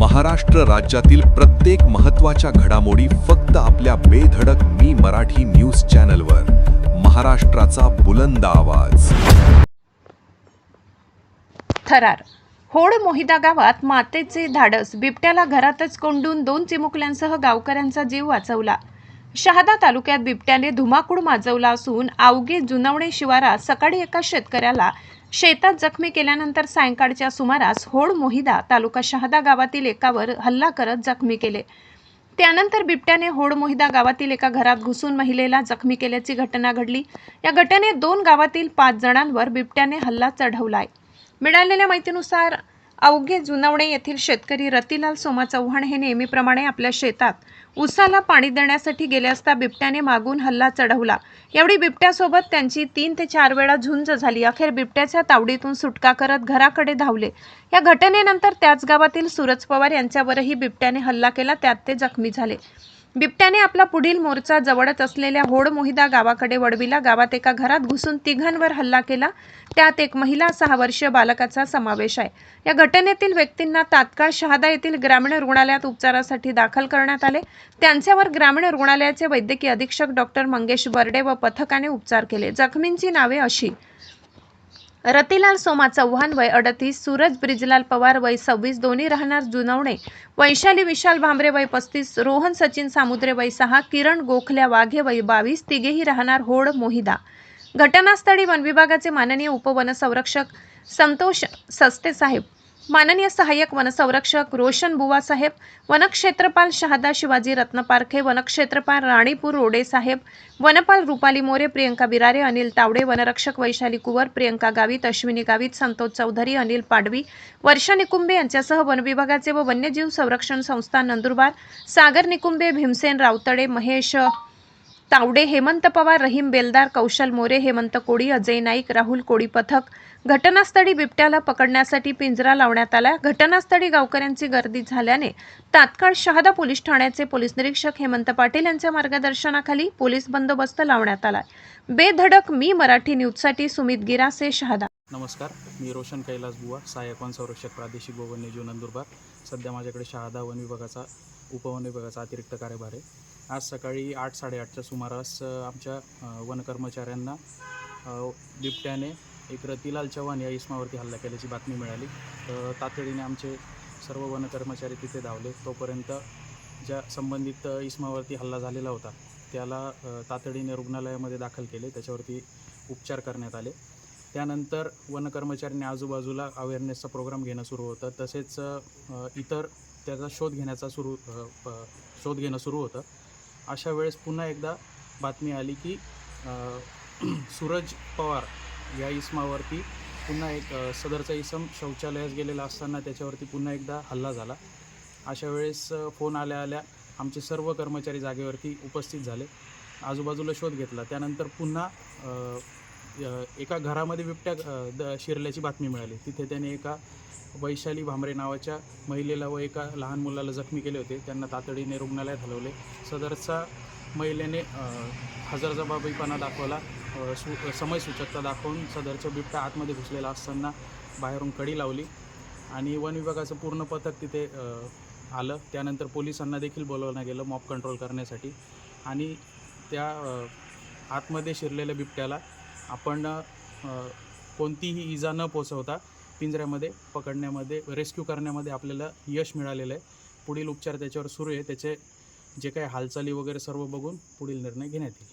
महाराष्ट्र राज्यातील प्रत्येक महत्त्वाच्या घडामोडी फक्त आपल्या बेधडक मी मराठी न्यूज चॅनलवर. महाराष्ट्राचा बुलंद आवाज. थरार. होड मोहिदा गावात मातेचे धाडस, बिबट्याला घरातच कोंडून 2 चिमुकल्यांसह गावकऱ्यांचा जीव वाचवला. शहादा तालुक्यात बिबट्याने धुमाकूळ माजवला असून आवगे जुनवणे शिवारात सकाळी एका शेतकऱ्याला शेतात जखमी केल्यानंतर सायंकाळच्या सुमारास होड मोहिदा तालुका शहादा गावातील एकावर हल्ला करत जखमी केले. त्यानंतर बिबट्याने होड मोहिदा गावातील एका घरात घुसून महिलेला जखमी केल्याची घटना घडली. या घटनेत 2 गावातील 5 जणांवर बिबट्याने हल्ला चढवलाय. मिळालेल्या माहितीनुसार आवगे जुनवणे येथील शेतकरी रतिलाल सोमा चव्हाण हे नेहमीप्रमाणे आपल्या शेतात ऊसाला पाणी देण्यासाठी गेले असता बिबट्याने मागून हल्ला चढवला. यावेळी बिबट्यासोबत त्यांची 3 ते 4 वेळा झुंज झाली. अखेर बिबट्याच्या तावडीतून सुटका करत घराकडे धावले. या घटनेनंतर त्याच गावातील सूरज पवार यांच्यावरही बिबट्याने हल्ला केला, त्यात ते जखमी झाले. बिबट्याने आपला पुढील मोर्चा जवळच असलेल्या होड मोहिदा गावाकडे वळविला. गावात एका घरात घुसून 3घांवर हल्ला केला, त्यात एक महिला 6 वर्षीय बालकाचा समावेश आहे. या घटनेतील व्यक्तींना तात्काळ शहादा येथील ग्रामीण रुग्णालयात उपचारासाठी दाखल करण्यात आले. त्यांच्यावर ग्रामीण रुग्णालयाचे वैद्यकीय अधीक्षक डॉक्टर मंगेश बर्डे व पथकाने उपचार केले. जखमींची नावे अशी: रतिलाल सोमा चव्हाण वय 38, सूरज ब्रिजलाल पवार वय 26 दोन्ही राहणार जुनवणे, वैशाली विशाल भांबरे वय 35, रोहन सचिन सामुद्रे वय 6, किरण गोखल्या वाघे वय 22 तिघेही राहणार होड मोहिदा. घटनास्थळी वनविभागाचे माननीय उपवनसंरक्षक संतोष सस्ते साहेब, माननीय सहाय्यक वनसंरक्षक रोशन बुवा साहेब, वनक्षेत्रपाल शहादा शिवाजी रत्नपारखे, वनक्षेत्रपाल राणीपूर रोडे साहेब, वनपाल रुपाली मोरे, प्रियंका बिरारे, अनिल तावडे, वनरक्षक वैशाली कुवर, प्रियंका गावित, अश्विनी गावित, संतोष चौधरी, अनिल पाडवी, वर्षा निकुंबे यांच्यासह वनविभागाचे व वन्यजीव संरक्षण संस्था नंदुरबार, सागर निकुंबे, भीमसेन रावतडे, महेश तावडे, हेमंत पवार, रहीम बेलदार, कौशल मोरे, हेमंत कोडी, अजय नाईक, राहुल कोडी पथक. घटनास्थळी बिबट्याला पकडण्यासाठी पिंजरा लावण्यात आला. घटनास्थळी गावकऱ्यांची गर्दी झाल्याने तात्काळ शहादा पोलीस ठाण्याचे पोलीस निरीक्षक हेमंत पाटील यांच्या मार्गदर्शनाखाली पोलीस बंदोबस्त लावण्यात आला. बेधडक मी मराठी न्यूजसाठी सुमित गिरासे, शहादा. नमस्कार, मी रोशन कैलास बुवा, सहाय्यक वन संरक्षक प्रादेशिक व वन्यजीव नंदुरबार. सध्या माझ्याकडे शहादा वन विभागाचा उपवन विभागाचा अतिरिक्त कार्यभार आहे. आज सकाळी 8-8:30च्या सुमारास आमच्या वन कर्मचाऱ्यांना बिबट्याने एक रतिलाल चव्हाण या इसमावरती हल्ला केल्याची बातमी मिळाली. तातडीने आमचे सर्व वन कर्मचारी तिथे धावले. तोपर्यंत ज्या संबंधित इसमावरती हल्ला झालेला होता त्याला तातडीने रुग्णालयामध्ये दाखल केले, त्याच्यावरती उपचार करण्यात आले. त्यानंतर वन कर्मचाऱ्यांनी आजूबाजूला अवेअरनेसचा प्रोग्राम घेणं सुरू होतं. तसेच इतर त्याचा शोध घेणं सुरू होतं. अशा वेळेस पुन्हा एकदा बातमी आली की सूरज पवार या इसमावरती पुन्हा एक सदरचा इसम शौचालयास गेलेला असताना त्याच्यावरती पुन्हा एकदा हल्ला झाला. अशा वेळेस फोन आल्या आमचे सर्व कर्मचारी जागेवरती उपस्थित झाले, आजूबाजूला शोध घेतला. त्यानंतर पुन्हा एका घरामध्ये बिबट्या शिरल्याची बातमी मिळाली. तिथे त्याने एका वैशाली भांबरे नावाच्या महिलेला व एका लहान मुलाला जखमी केले होते. त्यांना तातडीने रुग्णालयात हलवले. सदरचा महिलेने हजरजबाबीपणा दाखवला, समयसूचकता दाखवून सदरचा बिबट्या आतमध्ये घुसलेला असताना बाहेरून कडी लावली आणि वन विभागाचं पूर्ण पथक तिथे आलं. त्यानंतर पोलिसांना देखील बोलवण्यात गेलं मॉब कंट्रोल करण्यासाठी आणि त्या आतमध्ये शिरलेल्या बिबट्याला आपण कोणतीही इजा न पोचवता पिंजऱ्यामध्ये पकडण्यामध्ये, रेस्क्यू करण्यामध्ये आपल्याला यश मिळालेलं आहे. पुढील उपचार त्याच्यावर सुरू आहे. त्याचे जे काही हालचाली वगैरे सर्व बघून पुढील निर्णय घेण्यात येईल.